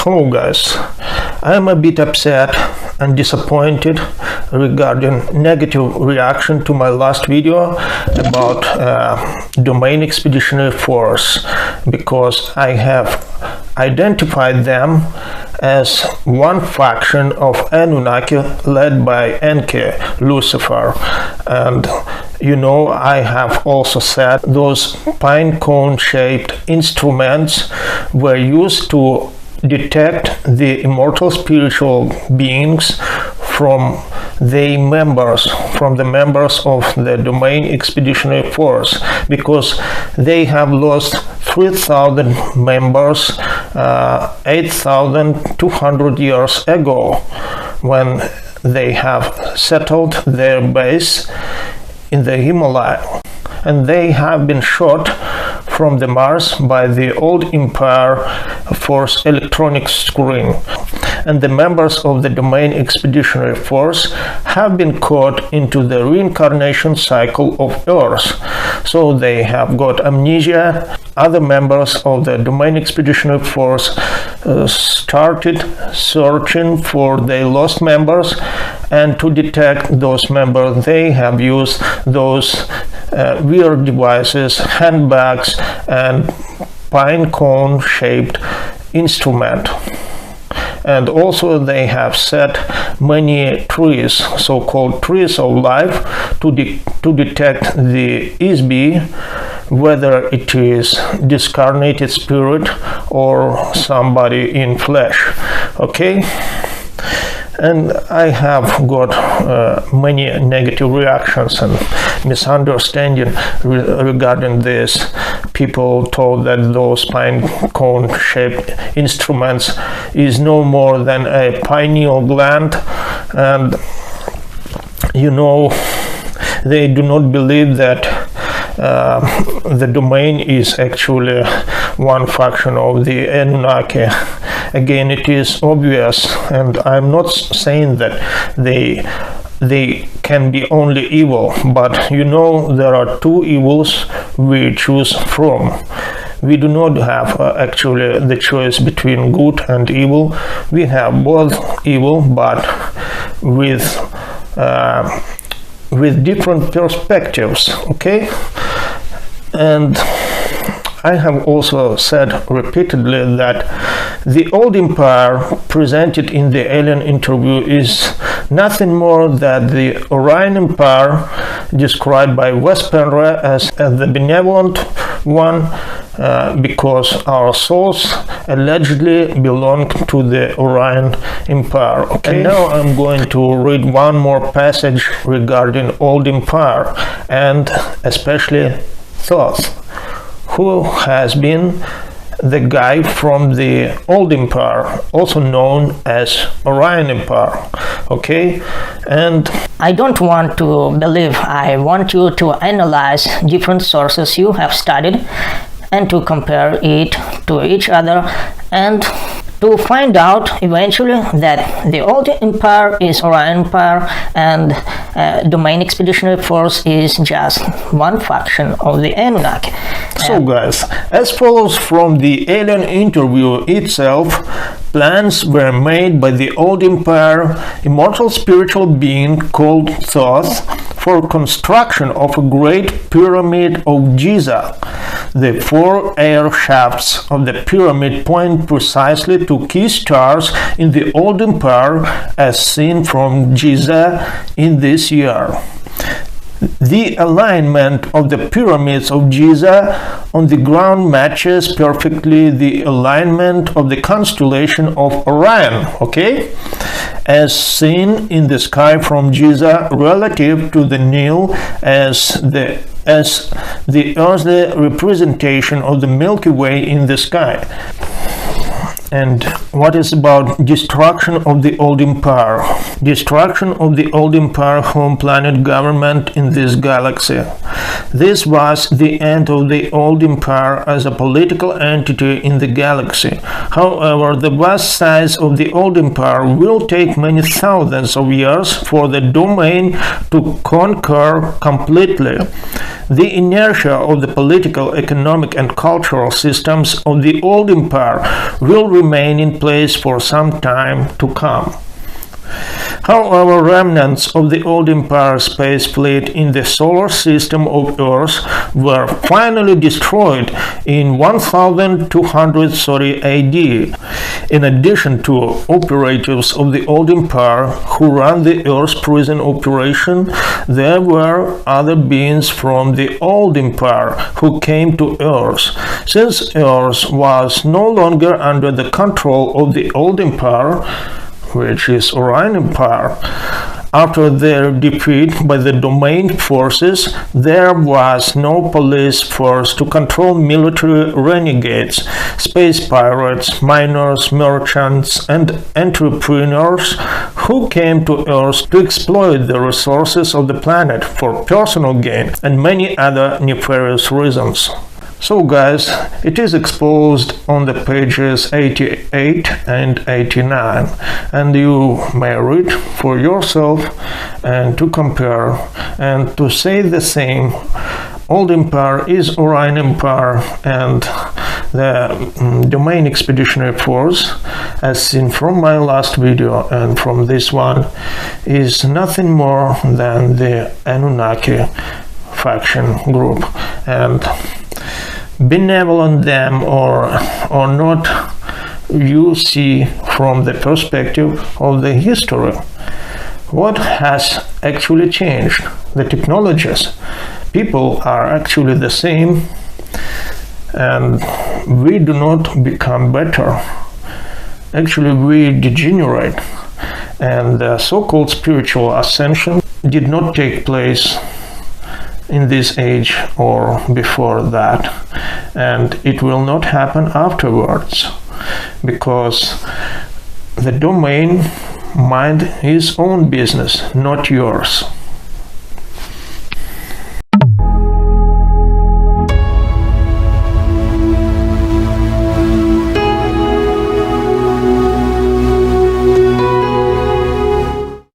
Hello guys, I am a bit upset and disappointed regarding negative reaction to my last video about Domain Expeditionary Force, because I have identified them as one faction of Anunnaki led by Enki, Lucifer. And you know, I have also said those pine cone shaped instruments were used to detect the immortal spiritual beings from the members of the Domain Expeditionary Force, because they have lost 3,000 members 8,200 years ago, when they have settled their base in the Himalaya, and they have been shot from the Mars by the old Empire Force electronic screen. And the members of the Domain Expeditionary Force have been caught into the reincarnation cycle of Earth. So they have got amnesia. Other members of the Domain Expeditionary Force started searching for their lost members, and to detect those members they have used those weird devices, handbags and pine cone shaped instrument. And also they have set many trees, so-called trees of life, to detect the ISB, whether it is discarnated spirit or somebody in flesh. Okay? And I have got many negative reactions and misunderstanding regarding this. People told that those pine cone shaped instruments is no more than a pineal gland, and you know, they do not believe that the domain is actually one faction of the Anunnaki. Again, it is obvious, and I'm not saying that they can be only evil, but you know, there are two evils we choose from. We do not have actually the choice between good and evil. We have both evil, but with different perspectives. Okay? And I have also said repeatedly that the old empire presented in the alien interview is nothing more than the Orion Empire described by Wes Penra as the benevolent one, because our souls allegedly belong to the Orion Empire. Okay? And now I'm going to read one more passage regarding old empire, and especially Thoth, who has been the guy from the old empire, also known as Orion Empire. Okay? And I don't want to believe. I want you to analyze different sources you have studied and to compare it to each other, and to find out eventually that the old empire is Orion Empire and Domain Expeditionary Force is just one faction of the Anunnaki. So guys, as follows from the alien interview itself, plans were made by the old empire immortal spiritual being called Thoth for construction of a great pyramid of Giza. The 4 air shafts of the pyramid point precisely to key stars in the old empire as seen from Giza in this year. The alignment of the pyramids of Giza on the ground matches perfectly the alignment of the constellation of Orion, okay, as seen in the sky from Giza relative to the Nile as the earthly representation of the Milky Way in the sky. And what is about destruction of the old empire? Destruction of the old empire home planet government in this galaxy. This was the end of the old empire as a political entity in the galaxy. However, the vast size of the old empire will take many thousands of years for the domain to conquer completely. The inertia of the political, economic and cultural systems of the old empire will remain in place for some time to come. However, remnants of the old Empire space fleet in the solar system of Earth were finally destroyed in 1230 AD. In addition to operatives of the old Empire who ran the Earth prison operation, there were other beings from the old Empire who came to Earth. Since Earth was no longer under the control of the old Empire, which is Orion Empire, after their defeat by the domain forces, there was no police force to control military renegades, space pirates, miners, merchants, and entrepreneurs who came to Earth to exploit the resources of the planet for personal gain and many other nefarious reasons. So guys, it is exposed on the pages 88 and 89, and you may read for yourself and to compare and to say the same. Old Empire is Orion Empire, and the Domain Expeditionary Force, as seen from my last video and from this one, is nothing more than the Anunnaki faction group. And benevolent them or not, you see from the perspective of the history what has actually changed. The technologies, people are actually the same, and we do not become better. Actually, we degenerate, and the so-called spiritual ascension did not take place in this age or before that, and it will not happen afterwards, because the domain mind his own business, not yours.